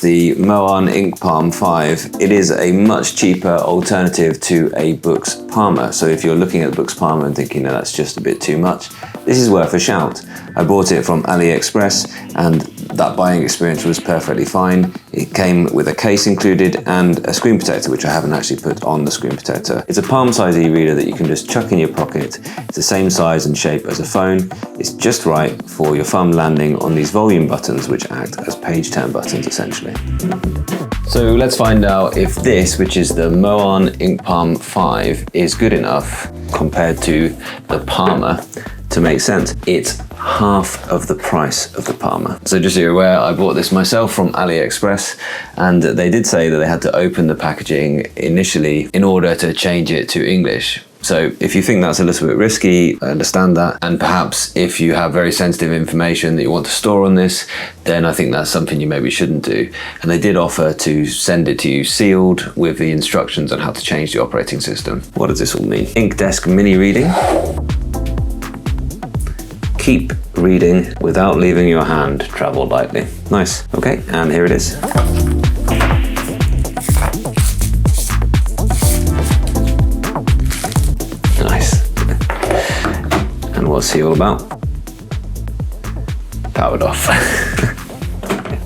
The Moaan InkPalm 5, it is a much cheaper alternative to a Boox Palma. So if you're looking at Boox Palma and thinking, no, that's just a bit too much, this is worth a shout. I bought it from AliExpress and that buying experience was perfectly fine. It came with a case included and a screen protector, which I haven't actually put on the screen protector. It's a palm-size e-reader that you can just chuck in your pocket. It's the same size and shape as a phone. It's just right for your thumb landing on these volume buttons, which act as page turn buttons essentially. So let's find out if this, which is the Moaan InkPalm 5, is good enough compared to the Palma to make sense. It's half of the price of the Palma. So just so you're aware, I bought this myself from AliExpress, and they did say that they had to open the packaging initially in order to change it to English. So if you think that's a little bit risky, I understand that. And perhaps if you have very sensitive information that you want to store on this, then I think that's something you maybe shouldn't do. And they did offer to send it to you sealed with the instructions on how to change the operating system. What does this all mean? Ink Desk mini reading. Keep reading without leaving your hand, travel lightly. Nice. Okay, and here it is. Nice. And what's he all about? Powered off.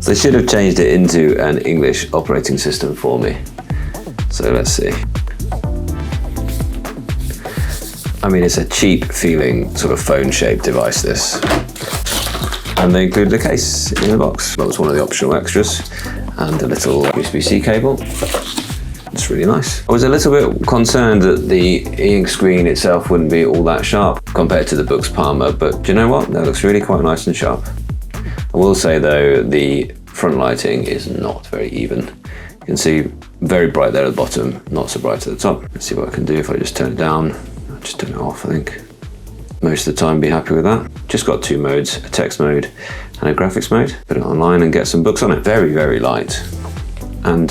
So they should have changed it into an English operating system for me. So let's see. I mean, it's a cheap feeling sort of phone-shaped device, this. And they included a case in the box. That was one of the optional extras. And a little USB-C cable. It's really nice. I was a little bit concerned that the e-ink screen itself wouldn't be all that sharp compared to the Boox Palma, but do you know what? That looks really quite nice and sharp. I will say though, the front lighting is not very even. You can see very bright there at the bottom, not so bright at the top. Let's see what I can do if I just turn it down. Just turn it off, I think. Most of the time, be happy with that. Just got two modes, a text mode and a graphics mode. Put it online and get some books on it. Very, very light. And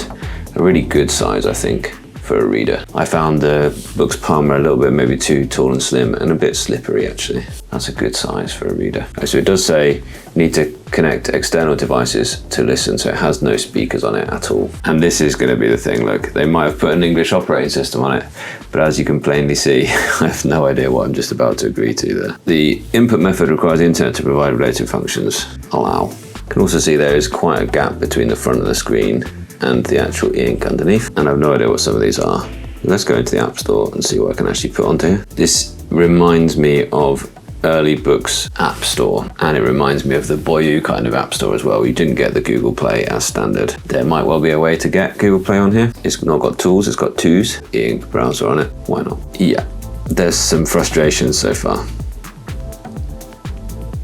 a really good size, I think, for a reader. I found the Boox Palma a little bit maybe too tall and slim and a bit slippery, actually. That's a good size for a reader. So it does say you need to connect external devices to listen, so it has no speakers on it at all. And this is going to be the thing, look, they might have put an English operating system on it, but as you can plainly see, I have no idea what I'm just about to agree to there. The input method requires the internet to provide related functions. Allow. You can also see there is quite a gap between the front of the screen and the actual ink underneath, and I have no idea what some of these are. Let's go into the App Store and see what I can actually put onto here. This reminds me of early Boox App Store, and it reminds me of the Boyu kind of App Store as well. You didn't get the Google Play as standard. There might well be a way to get Google Play on here. It's not got tools, it's got twos. E-ink browser on it, why not? Yeah, there's some frustration so far.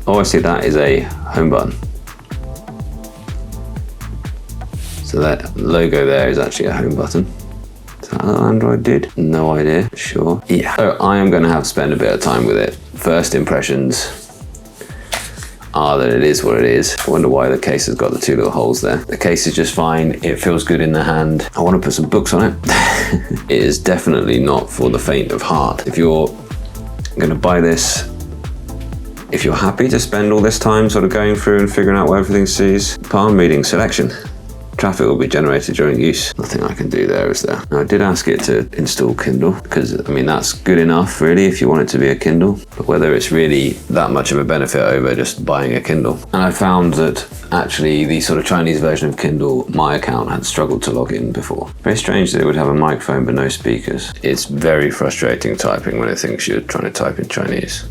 Oh, I see, that is a home button. So that logo there is actually a home button. Is that what Android did? No idea, sure. Yeah, so I am gonna have to spend a bit of time with it. First impressions are that it is what it is. I wonder why the case has got the two little holes there. The case is just fine, it feels good in the hand. I wanna put some books on it. It is definitely not for the faint of heart. If you're gonna buy this, if you're happy to spend all this time sort of going through and figuring out what everything sees, palm reading selection. Traffic will be generated during use. Nothing I can do there, is there? Now, I did ask it to install Kindle because, I mean, that's good enough really if you want it to be a Kindle, but whether it's really that much of a benefit over just buying a Kindle. And I found that actually the sort of Chinese version of Kindle, my account had struggled to log in before. Very strange that it would have a microphone but no speakers. It's very frustrating typing when it thinks you're trying to type in Chinese.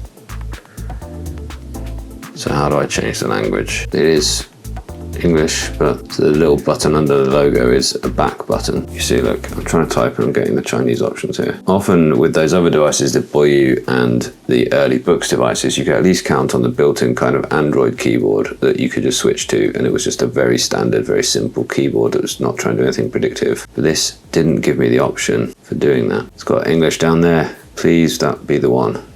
So how do I change the language? It is English, but the little button under the logo is a back button. You see, look, I'm trying to type and I'm getting the Chinese options here. Often with those other devices, the Boyu and the early Boox devices, you could at least count on the built-in kind of Android keyboard that you could just switch to, and it was just a very standard, very simple keyboard that was not trying to do anything predictive. But this didn't give me the option for doing that. It's got English down there. Please, that be the one.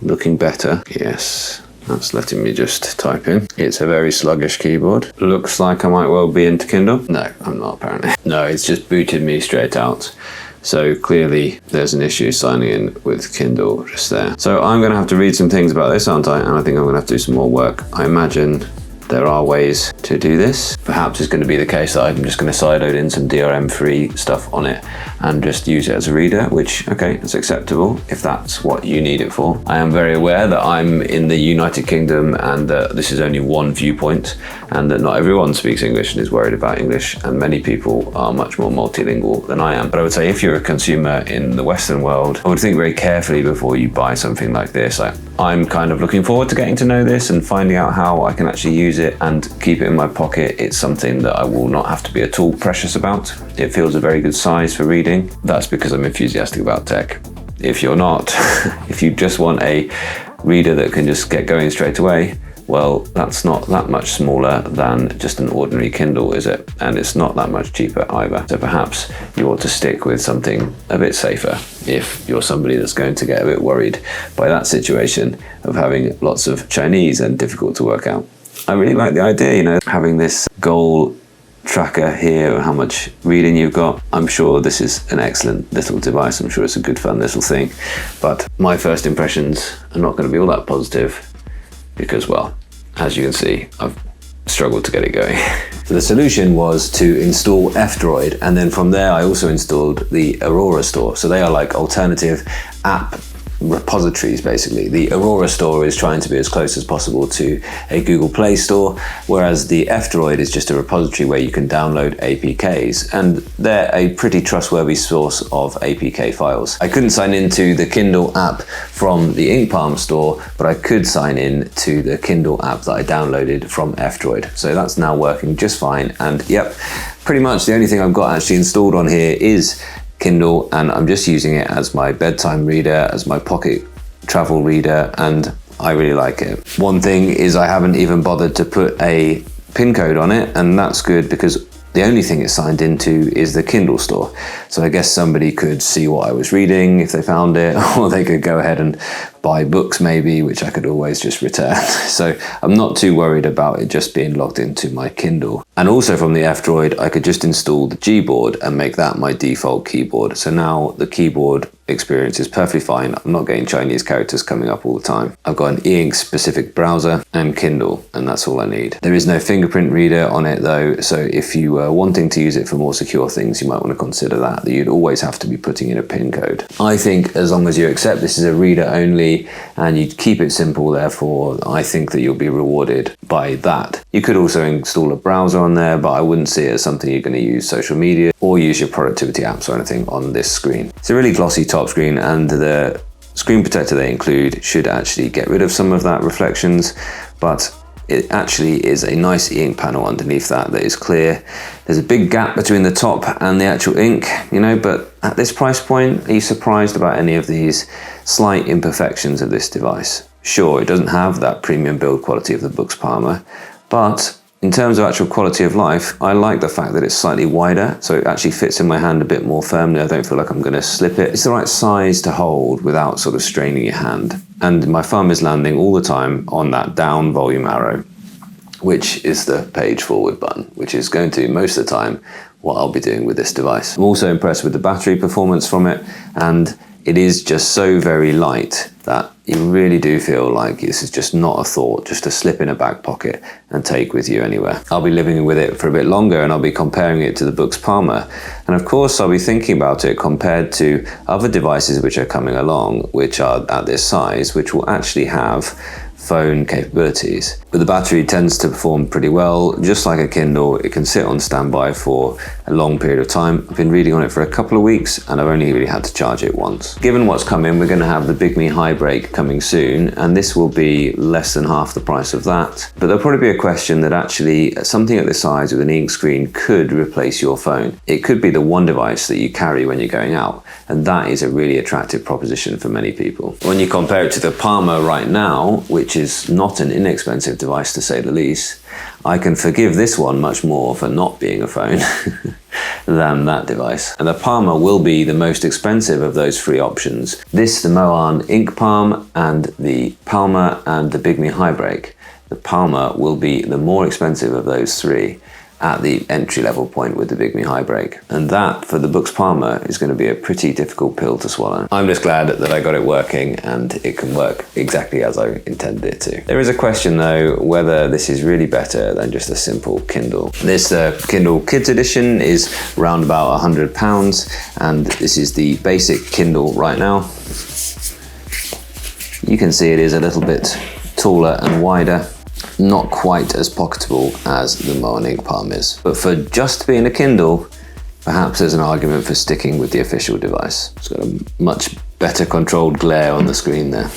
Looking better. Yes. That's letting me just type in. It's a very sluggish keyboard. Looks like I might well be into Kindle. No, I'm not apparently. No, it's just booted me straight out. So clearly there's an issue signing in with Kindle just there. So I'm gonna have to read some things about this, aren't I? And I think I'm gonna have to do some more work. I imagine there are ways to do this. Perhaps it's going to be the case that I'm just going to sideload in some DRM-free stuff on it and just use it as a reader, which, okay, that's acceptable if that's what you need it for. I am very aware that I'm in the United Kingdom and that this is only one viewpoint and that not everyone speaks English and is worried about English, and many people are much more multilingual than I am. But I would say if you're a consumer in the Western world, I would think very carefully before you buy something like this. I'm kind of looking forward to getting to know this and finding out how I can actually use it and keep it in my pocket. It's something that I will not have to be at all precious about. It feels a very good size for reading. That's because I'm enthusiastic about tech. If you're not, if you just want a reader that can just get going straight away, well, that's not that much smaller than just an ordinary Kindle, is it? And it's not that much cheaper either. So perhaps you ought to stick with something a bit safer if you're somebody that's going to get a bit worried by that situation of having lots of Chinese and difficult to work out. I really like the idea, you know, having this goal tracker here and how much reading you've got. I'm sure this is an excellent little device. I'm sure it's a good fun little thing. But my first impressions are not going to be all that positive because, well, as you can see, I've struggled to get it going. So the solution was to install F-Droid, and then from there I also installed the Aurora Store. So they are like alternative app repositories basically. The Aurora Store is trying to be as close as possible to a Google Play Store, whereas the F-Droid is just a repository where you can download APKs, and they're a pretty trustworthy source of APK files. I couldn't sign into the Kindle app from the InkPalm store, but I could sign in to the Kindle app that I downloaded from F-Droid. So that's now working just fine, and yep, pretty much the only thing I've got actually installed on here is Kindle, and I'm just using it as my bedtime reader, as my pocket travel reader, and I really like it. One thing is I haven't even bothered to put a PIN code on it, and that's good because the only thing it's signed into is the Kindle store. So I guess somebody could see what I was reading if they found it, or they could go ahead and buy books maybe, which I could always just return. So I'm not too worried about it just being logged into my Kindle. And also from the F-Droid, I could just install the Gboard and make that my default keyboard. So now the keyboard experience is perfectly fine. I'm not getting Chinese characters coming up all the time. I've got an e-ink specific browser and Kindle, and that's all I need. There is no fingerprint reader on it though, so if you were wanting to use it for more secure things, you might want to consider that you'd always have to be putting in a PIN code. I think as long as you accept this is a reader only and you keep it simple, therefore I think that you'll be rewarded by that. You could also install a browser on there, but I wouldn't see it as something you're going to use social media or use your productivity apps or anything on this screen. It's a really glossy top screen, and the screen protector they include should actually get rid of some of that reflections, but it actually is a nice e-ink panel underneath that is clear. There's a big gap between the top and the actual ink, you know, but at this price point, are you surprised about any of these slight imperfections of this device? Sure, it doesn't have that premium build quality of the Boox Palma, but in terms of actual quality of life, I like the fact that it's slightly wider, so it actually fits in my hand a bit more firmly. I don't feel like I'm going to slip it. It's the right size to hold without sort of straining your hand. And my thumb is landing all the time on that down volume arrow, which is the page forward button, which is going to, most of the time, what I'll be doing with this device. I'm also impressed with the battery performance from it, and it is just so very light that you really do feel like this is just not a thought, just to slip in a back pocket and take with you anywhere. I'll be living with it for a bit longer, and I'll be comparing it to the Boox Palma. And of course, I'll be thinking about it compared to other devices which are coming along, which are at this size, which will actually have phone capabilities. But the battery tends to perform pretty well. Just like a Kindle, it can sit on standby for a long period of time. I've been reading on it for a couple of weeks, and I've only really had to charge it once. Given what's coming, we're going to have the Bigme High Break coming soon, and this will be less than half the price of that. But there'll probably be a question that actually something at this size with an ink screen could replace your phone. It could be the one device that you carry when you're going out, and that is a really attractive proposition for many people. When you compare it to the Palma right now, which is not an inexpensive device to say the least, I can forgive this one much more for not being a phone than that device. And the Palma will be the most expensive of those three options. This, the Moaan InkPalm, and the Palma and the Bigme High Break. The Palma will be the more expensive of those three. at the entry level point with the Big Me High Brake. And that, for the Boox Palma, is going to be a pretty difficult pill to swallow. I'm just glad that I got it working and it can work exactly as I intended it to. There is a question though, whether this is really better than just a simple Kindle. This Kindle Kids Edition is around about £100, and this is the basic Kindle right now. You can see it is a little bit taller and wider. Not quite as pocketable as the Moaan InkPalm is. But for just being a Kindle, perhaps there's an argument for sticking with the official device. It's got a much better controlled glare on the screen there.